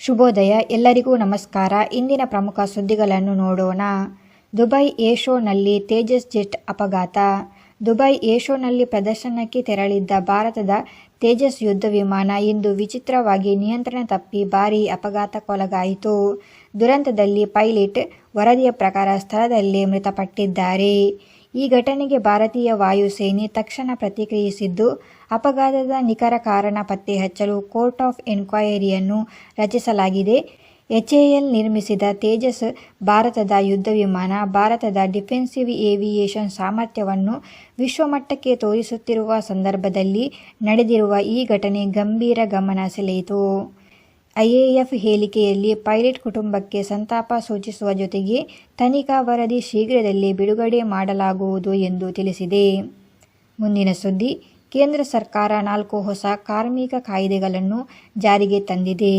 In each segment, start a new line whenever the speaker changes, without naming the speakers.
ಶುಭೋದಯ, ಎಲ್ಲರಿಗೂ ನಮಸ್ಕಾರ. ಇಂದಿನ ಪ್ರಮುಖ ಸುದ್ದಿಗಳನ್ನು ನೋಡೋಣ. ದುಬೈ ಏರ್ ಶೋನಲ್ಲಿ ತೇಜಸ್ ಜೆಟ್ ಅಪಘಾತ. ದುಬೈ ಏರ್ ಶೋನಲ್ಲಿ ಪ್ರದರ್ಶನಕ್ಕೆ ತೆರಳಿದ್ದ ಭಾರತದ ತೇಜಸ್ ಯುದ್ಧ ವಿಮಾನ ಇಂದು ವಿಚಿತ್ರವಾಗಿ ನಿಯಂತ್ರಣ ತಪ್ಪಿ ಭಾರೀ ಅಪಘಾತಕ್ಕೊಳಗಾಯಿತು. ದುರಂತದಲ್ಲಿ ಪೈಲಟ್ ವರದಿಯ ಪ್ರಕಾರ ಸ್ಥಳದಲ್ಲೇ ಮೃತಪಟ್ಟಿದ್ದಾರೆ. ಈ ಘಟನೆಗೆ ಭಾರತೀಯ ವಾಯುಸೇನೆ ತಕ್ಷಣ ಪ್ರತಿಕ್ರಿಯಿಸಿದ್ದು, ಅಪಘಾತದ ನಿಖರ ಕಾರಣ ಪತ್ತೆ ಹಚ್ಚಲು ಕೋರ್ಟ್ ಆಫ್ ಎನ್ಕ್ವೈರಿಯನ್ನು ರಚಿಸಲಾಗಿದೆ. HAL ನಿರ್ಮಿಸಿದ ತೇಜಸ್ ಭಾರತದ ಯುದ್ಧ ವಿಮಾನ ಭಾರತದ ಡಿಫೆನ್ಸಿವ್ ಏವಿಯೇಷನ್ ಸಾಮರ್ಥ್ಯವನ್ನು ವಿಶ್ವಮಟ್ಟಕ್ಕೆ ತೋರಿಸುತ್ತಿರುವ ಸಂದರ್ಭದಲ್ಲಿ ನಡೆದಿರುವ ಈ ಘಟನೆ ಗಂಭೀರ ಗಮನ ಸೆಳೆಯಿತು. IAF ಹೇಳಿಕೆಯಲ್ಲಿ ಪೈಲಟ್ ಕುಟುಂಬಕ್ಕೆ ಸಂತಾಪ ಸೂಚಿಸುವ ಜೊತೆಗೆ ತನಿಖಾ ವರದಿ ಶೀಘ್ರದಲ್ಲೇ ಬಿಡುಗಡೆ ಮಾಡಲಾಗುವುದು ಎಂದು ತಿಳಿಸಿದೆ. ಮುಂದಿನ ಸುದ್ದಿ. ಕೇಂದ್ರ ಸರ್ಕಾರ 4 ಹೊಸ ಕಾರ್ಮಿಕ ಕಾಯ್ದೆಗಳನ್ನು ಜಾರಿಗೆ ತಂದಿದೆ.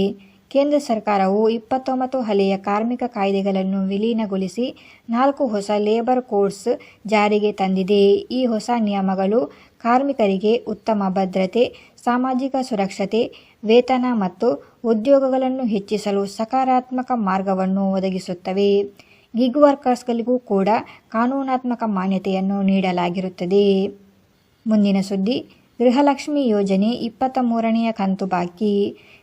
ಕೇಂದ್ರ ಸರ್ಕಾರವು 29 ಹಳೆಯ ಕಾರ್ಮಿಕ ಕಾಯ್ದೆಗಳನ್ನು ವಿಲೀನಗೊಳಿಸಿ 4 ಹೊಸ ಲೇಬರ್ ಕೋಡ್ಸ್ ಜಾರಿಗೆ ತಂದಿದೆ. ಈ ಹೊಸ ನಿಯಮಗಳು ಕಾರ್ಮಿಕರಿಗೆ ಉತ್ತಮ ಭದ್ರತೆ, ಸಾಮಾಜಿಕ ಸುರಕ್ಷತೆ, ವೇತನ ಮತ್ತು ಉದ್ಯೋಗಗಳನ್ನು ಹೆಚ್ಚಿಸಲು ಸಕಾರಾತ್ಮಕ ಮಾರ್ಗವನ್ನು ಒದಗಿಸುತ್ತವೆ. ಗಿಗ್ ವರ್ಕರ್ಸ್ಗಳಿಗೂ ಕೂಡ ಕಾನೂನಾತ್ಮಕ ಮಾನ್ಯತೆಯನ್ನು ನೀಡಲಾಗಿರುತ್ತದೆ. ಮುಂದಿನ ಸುದ್ದಿ. ಗೃಹಲಕ್ಷ್ಮಿ ಯೋಜನೆ 23ನೇ ಕಂತು ಬಾಕಿ.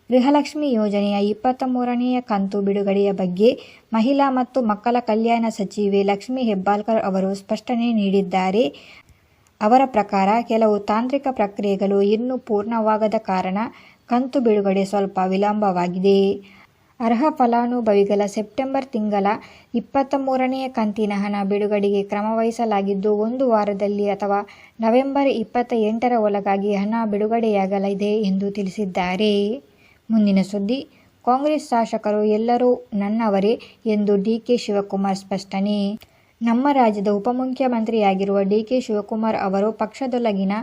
ಗೃಹಲಕ್ಷ್ಮಿ ಯೋಜನೆಯ 23ನೇ ಕಂತು ಬಿಡುಗಡೆಯ ಬಗ್ಗೆ ಮಹಿಳಾ ಮತ್ತು ಮಕ್ಕಳ ಕಲ್ಯಾಣ ಸಚಿವೆ ಲಕ್ಷ್ಮಿ ಹೆಬ್ಬಾಳ್ಕರ್ ಅವರು ಸ್ಪಷ್ಟನೆ ನೀಡಿದ್ದಾರೆ. ಅವರ ಪ್ರಕಾರ ಕೆಲವು ತಾಂತ್ರಿಕ ಪ್ರಕ್ರಿಯೆಗಳು ಇನ್ನೂ ಪೂರ್ಣವಾಗದ ಕಾರಣ ಕಂತು ಬಿಡುಗಡೆ ಸ್ವಲ್ಪ ವಿಳಂಬವಾಗಿದೆ. ಅರ್ಹ ಫಲಾನುಭವಿಗಳ ಸೆಪ್ಟೆಂಬರ್ ತಿಂಗಳ 23ನೇ ಕಂತಿನ ಹಣ ಬಿಡುಗಡೆಗೆ ಕ್ರಮವಹಿಸಲಾಗಿದ್ದು, 1 ವಾರದಲ್ಲಿ ಅಥವಾ ನವೆಂಬರ್ 28ರ ಒಳಗಾಗಿ ಹಣ ಬಿಡುಗಡೆಯಾಗಲಿದೆ ಎಂದು ತಿಳಿಸಿದ್ದಾರೆ. ಮುಂದಿನ ಸುದ್ದಿ. ಕಾಂಗ್ರೆಸ್ ಶಾಸಕರು ಎಲ್ಲರೂ ನನ್ನವರೇ ಎಂದು DK ಶಿವಕುಮಾರ್ ಸ್ಪಷ್ಟನೆ. ನಮ್ಮ ರಾಜ್ಯದ ಉಪಮುಖ್ಯಮಂತ್ರಿಯಾಗಿರುವ DK ಶಿವಕುಮಾರ್ ಅವರು ಪಕ್ಷದೊಳಗಿನ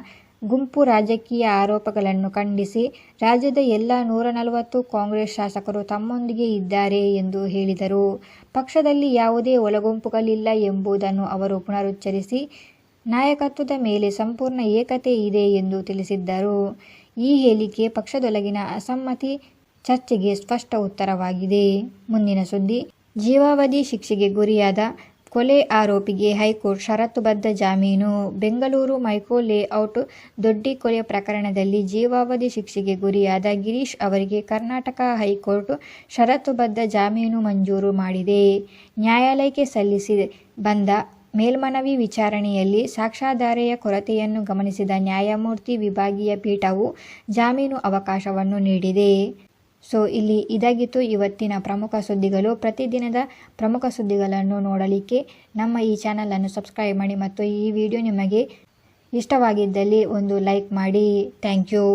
ಗುಂಪು ರಾಜಕೀಯ ಆರೋಪಗಳನ್ನು ಖಂಡಿಸಿ ರಾಜ್ಯದ ಎಲ್ಲ 140 ಕಾಂಗ್ರೆಸ್ ಶಾಸಕರು ತಮ್ಮೊಂದಿಗೆ ಇದ್ದಾರೆ ಎಂದು ಹೇಳಿದರು. ಪಕ್ಷದಲ್ಲಿ ಯಾವುದೇ ಒಳಗುಂಪುಗಳಿಲ್ಲ ಎಂಬುದನ್ನು ಅವರು ಪುನರುಚ್ಚರಿಸಿ ನಾಯಕತ್ವದ ಮೇಲೆ ಸಂಪೂರ್ಣ ಏಕತೆ ಇದೆ ಎಂದು ತಿಳಿಸಿದ್ದರು. ಈ ಹೇಳಿಕೆ ಪಕ್ಷದೊಳಗಿನ ಅಸಮ್ಮತಿ ಚರ್ಚೆಗೆ ಸ್ಪಷ್ಟ ಉತ್ತರವಾಗಿದೆ. ಮುಂದಿನ ಸುದ್ದಿ. ಜೀವಾವಧಿ ಶಿಕ್ಷೆಗೆ ಗುರಿಯಾದ ಕೊಲೆ ಆರೋಪಿಗೆ ಹೈಕೋರ್ಟ್ ಷರತ್ತುಬದ್ಧ ಜಾಮೀನು. ಬೆಂಗಳೂರು ಮೈಕ್ರೋ ಲೇಔಟ್ ದೊಡ್ಡಿ ಕೊಲೆ ಪ್ರಕರಣದಲ್ಲಿ ಜೀವಾವಧಿ ಶಿಕ್ಷೆಗೆ ಗುರಿಯಾದ ಗಿರೀಶ್ ಅವರಿಗೆ ಕರ್ನಾಟಕ ಹೈಕೋರ್ಟ್ ಷರತ್ತುಬದ್ಧ ಜಾಮೀನು ಮಂಜೂರು ಮಾಡಿದೆ. ನ್ಯಾಯಾಲಯಕ್ಕೆ ಸಲ್ಲಿಸಿ ಬಂದ ಮೇಲ್ಮನವಿ ವಿಚಾರಣೆಯಲ್ಲಿ ಸಾಕ್ಷ್ಯಾಧಾರೆಯ ಕೊರತೆಯನ್ನು ಗಮನಿಸಿದ ನ್ಯಾಯಮೂರ್ತಿ ವಿಭಾಗೀಯ ಪೀಠವು ಜಾಮೀನು ಅವಕಾಶವನ್ನು ನೀಡಿದೆ. ಇದಾಗಿತ್ತು ಇವತ್ತಿನ ಪ್ರಮುಖ ಸುದ್ದಿಗಳು. ಪ್ರತಿದಿನದ ಪ್ರಮುಖ ಸುದ್ದಿಗಳನ್ನು ನೋಡಲಿಕ್ಕೆ ನಮ್ಮ ಈ ಚಾನಲನ್ನು ಸಬ್ಸ್ಕ್ರೈಬ್ ಮಾಡಿ ಮತ್ತು ಈ ವಿಡಿಯೋ ನಿಮಗೆ ಇಷ್ಟವಾಗಿದ್ದಲ್ಲಿ ಒಂದು ಲೈಕ್ ಮಾಡಿ. Thank you.